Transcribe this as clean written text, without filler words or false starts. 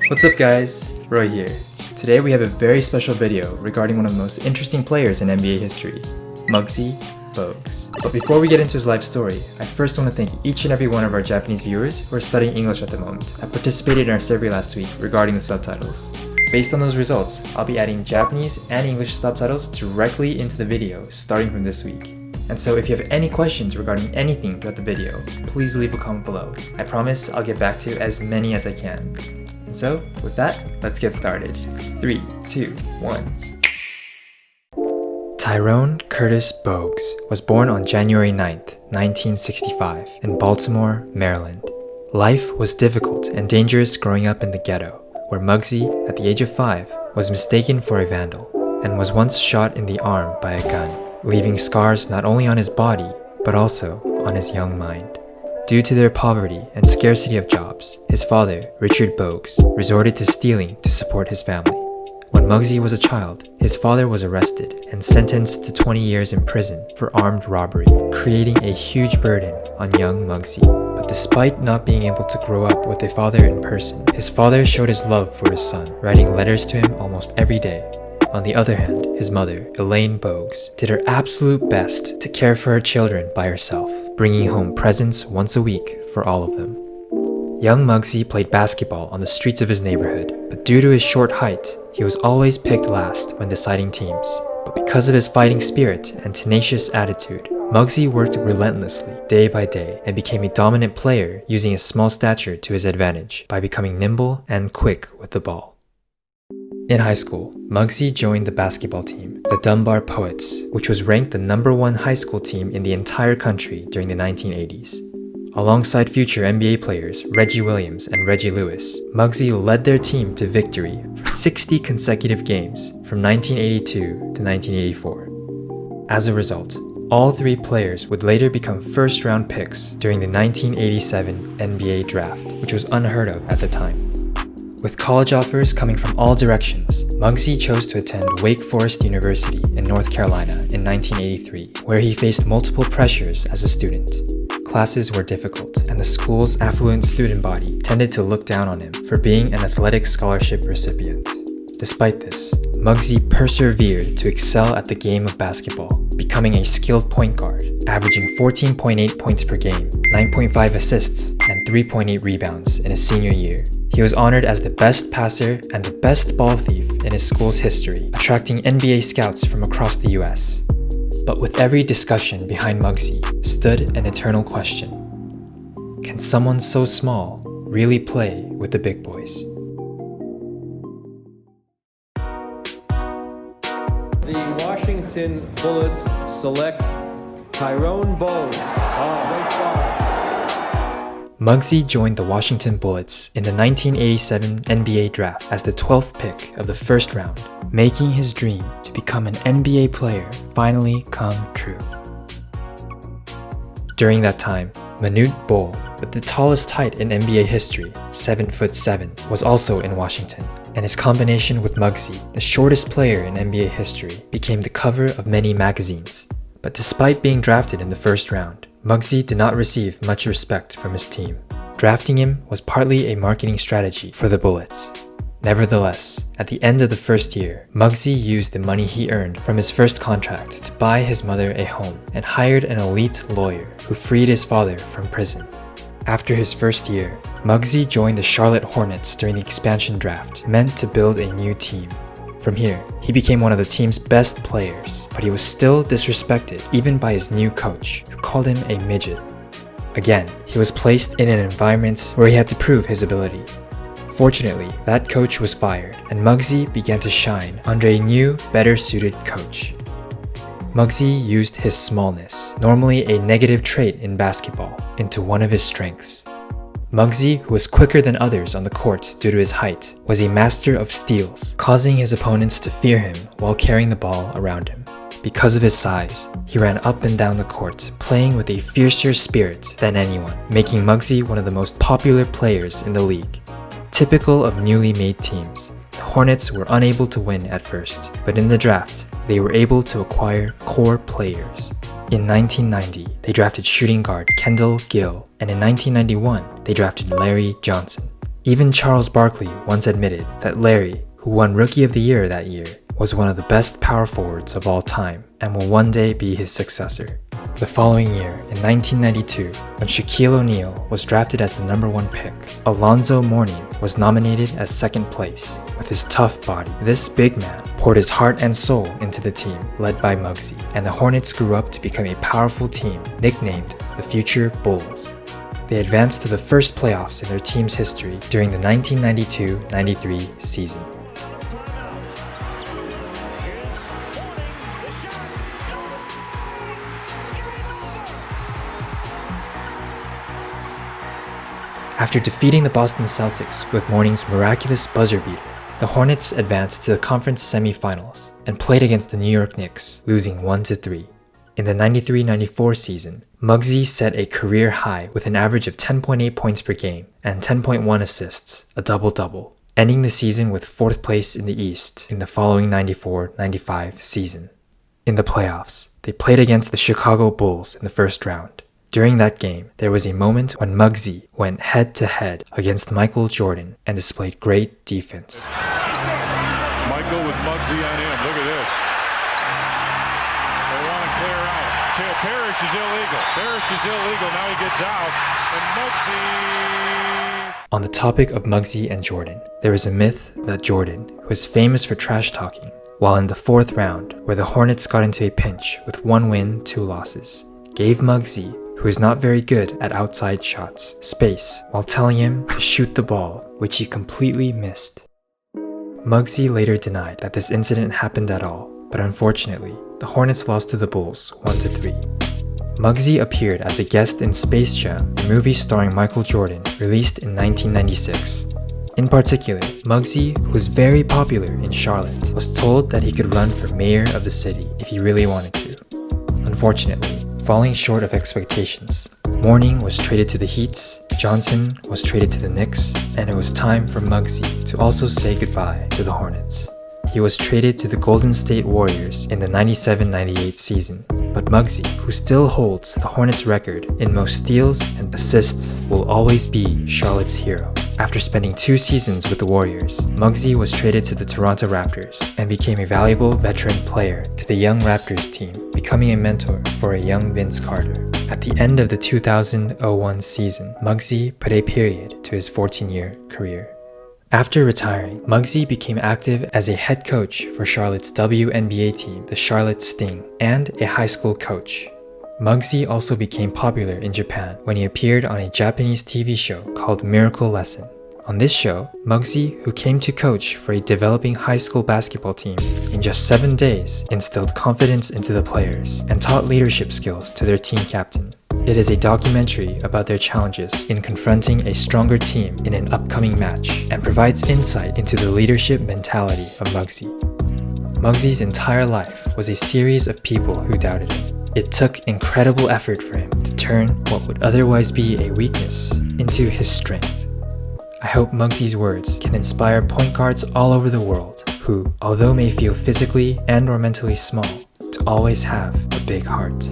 What's up guys, Roy here. Today we have a very special video regarding one of the most interesting players in NBA history, Muggsy Bogues. But before we get into his life story, I first want to thank each and every one of our Japanese viewers who are studying English at the moment. I participated in our survey last week regarding the subtitles. Based on those results, I'll be adding Japanese and English subtitles directly into the video starting from this week. And so if you have any questions regarding anything throughout the video, please leave a comment below. I promise I'll get back to as many as I can. And so, with that, let's get started. 3, 2, 1. Tyrone Curtis Bogues was born on January 9th, 1965, in Baltimore, Maryland. Life was difficult and dangerous growing up in the ghetto, where Muggsy, at the age of 5, was mistaken for a vandal and was once shot in the arm by a gun, leaving scars not only on his body, but also on his young mind. Due to their poverty and scarcity of jobs, his father, Richard Bogues, resorted to stealing to support his family. When Muggsy was a child, his father was arrested and sentenced to 20 years in prison for armed robbery, creating a huge burden on young Muggsy. But despite not being able to grow up with a father in person, his father showed his love for his son, writing letters to him almost every day. On the other hand, his mother, Elaine Bogues, did her absolute best to care for her children by herself, bringing home presents once a week for all of them. Young Muggsy played basketball on the streets of his neighborhood, but due to his short height, he was always picked last when deciding teams. But because of his fighting spirit and tenacious attitude, Muggsy worked relentlessly day by day and became a dominant player using his small stature to his advantage by becoming nimble and quick with the ball. In high school, Muggsy joined the basketball team, the Dunbar Poets, which was ranked the #1 high school team in the entire country during the 1980s. Alongside future NBA players Reggie Williams and Reggie Lewis, Muggsy led their team to victory for 60 consecutive games from 1982 to 1984. As a result, all three players would later become first-round picks during the 1987 NBA draft, which was unheard of at the time. With college offers coming from all directions, Muggsy chose to attend Wake Forest University in North Carolina in 1983, where he faced multiple pressures as a student. Classes were difficult, and the school's affluent student body tended to look down on him for being an athletic scholarship recipient. Despite this, Muggsy persevered to excel at the game of basketball, becoming a skilled point guard, averaging 14.8 points per game, 9.5 assists, and 3.8 rebounds in his senior year. He was honored as the best passer and the best ball thief in his school's history, attracting NBA scouts from across the US. But with every discussion behind Muggsy stood an eternal question. Can someone so small really play with the big boys? The Washington Bullets select Tyrone Bogues. Wake Forest. Muggsy joined the Washington Bullets in the 1987 NBA draft as the 12th pick of the first round, making his dream to become an NBA player finally come true. During that time, Manute Bol, with the tallest height in NBA history, 7'7", was also in Washington, and his combination with Muggsy, the shortest player in NBA history, became the cover of many magazines. But despite being drafted in the first round, Muggsy did not receive much respect from his team. Drafting him was partly a marketing strategy for the Bullets. Nevertheless, at the end of the first year, Muggsy used the money he earned from his first contract to buy his mother a home and hired an elite lawyer who freed his father from prison. After his first year, Muggsy joined the Charlotte Hornets during the expansion draft, meant to build a new team. From here, he became one of the team's best players, but he was still disrespected even by his new coach, who called him a midget. Again, he was placed in an environment where he had to prove his ability. Fortunately, that coach was fired, and Muggsy began to shine under a new, better-suited coach. Muggsy used his smallness, normally a negative trait in basketball, into one of his strengths. Muggsy, who was quicker than others on the court due to his height, was a master of steals, causing his opponents to fear him while carrying the ball around him. Because of his size, he ran up and down the court, playing with a fiercer spirit than anyone, making Muggsy one of the most popular players in the league. Typical of newly made teams, the Hornets were unable to win at first, but in the draft, they were able to acquire core players. In 1990, they drafted shooting guard Kendall Gill, and in 1991, they drafted Larry Johnson. Even Charles Barkley once admitted that Larry, who won Rookie of the Year that year, was one of the best power forwards of all time and will one day be his successor. The following year, in 1992, when Shaquille O'Neal was drafted as the number 1 pick, Alonzo Mourning was nominated as second place. With his tough body, this big man poured his heart and soul into the team led by Muggsy, and the Hornets grew up to become a powerful team nicknamed the Future Bulls. They advanced to the first playoffs in their team's history during the 1992-93 season. After defeating the Boston Celtics with Mourning's miraculous buzzer beater, the Hornets advanced to the conference semifinals and played against the New York Knicks, losing 1-3. In the 93-94 season, Muggsy set a career high with an average of 10.8 points per game and 10.1 assists, a double-double, ending the season with 4th place in the East in the following 94-95 season. In the playoffs, they played against the Chicago Bulls in the first round. During that game, there was a moment when Muggsy went head-to-head against Michael Jordan and displayed great defense. Michael with Muggsy on him. Look at this. They want to clear out. Parrish is illegal. Parrish is illegal. Now he gets out. And Muggsy... On the topic of Muggsy and Jordan, there is a myth that Jordan, who is famous for trash-talking, while in the 4th round, where the Hornets got into a pinch with 1 win, 2 losses, gave Muggsy, who is not very good at outside shots, space while telling him to shoot the ball, which he completely missed. Muggsy later denied that this incident happened at all, but unfortunately, the Hornets lost to the Bulls 1-3. Muggsy appeared as a guest in Space Jam, a movie starring Michael Jordan, released in 1996. In particular, Muggsy, who was very popular in Charlotte, was told that he could run for mayor of the city if he really wanted to. Unfortunately, falling short of expectations, Mourning was traded to the Heat, Johnson was traded to the Knicks, and it was time for Muggsy to also say goodbye to the Hornets. He was traded to the Golden State Warriors in the 97-98 season, but Muggsy, who still holds the Hornets record in most steals and assists, will always be Charlotte's hero. After spending 2 seasons with the Warriors, Muggsy was traded to the Toronto Raptors and became a valuable veteran player to the young Raptors team, becoming a mentor for a young Vince Carter. At the end of the 2000-01 season, Muggsy put a period to his 14-year career. After retiring, Muggsy became active as a head coach for Charlotte's WNBA team, the Charlotte Sting, and a high school coach. Muggsy also became popular in Japan when he appeared on a Japanese TV show called Miracle Lesson. On this show, Muggsy, who came to coach for a developing high school basketball team, in just 7 days instilled confidence into the players and taught leadership skills to their team captain. It is a documentary about their challenges in confronting a stronger team in an upcoming match and provides insight into the leadership mentality of Muggsy. Muggsy's entire life was a series of people who doubted him. It took incredible effort for him to turn what would otherwise be a weakness into his strength. I hope Muggsy's words can inspire point guards all over the world who, although may feel physically and or mentally small, to always have a big heart.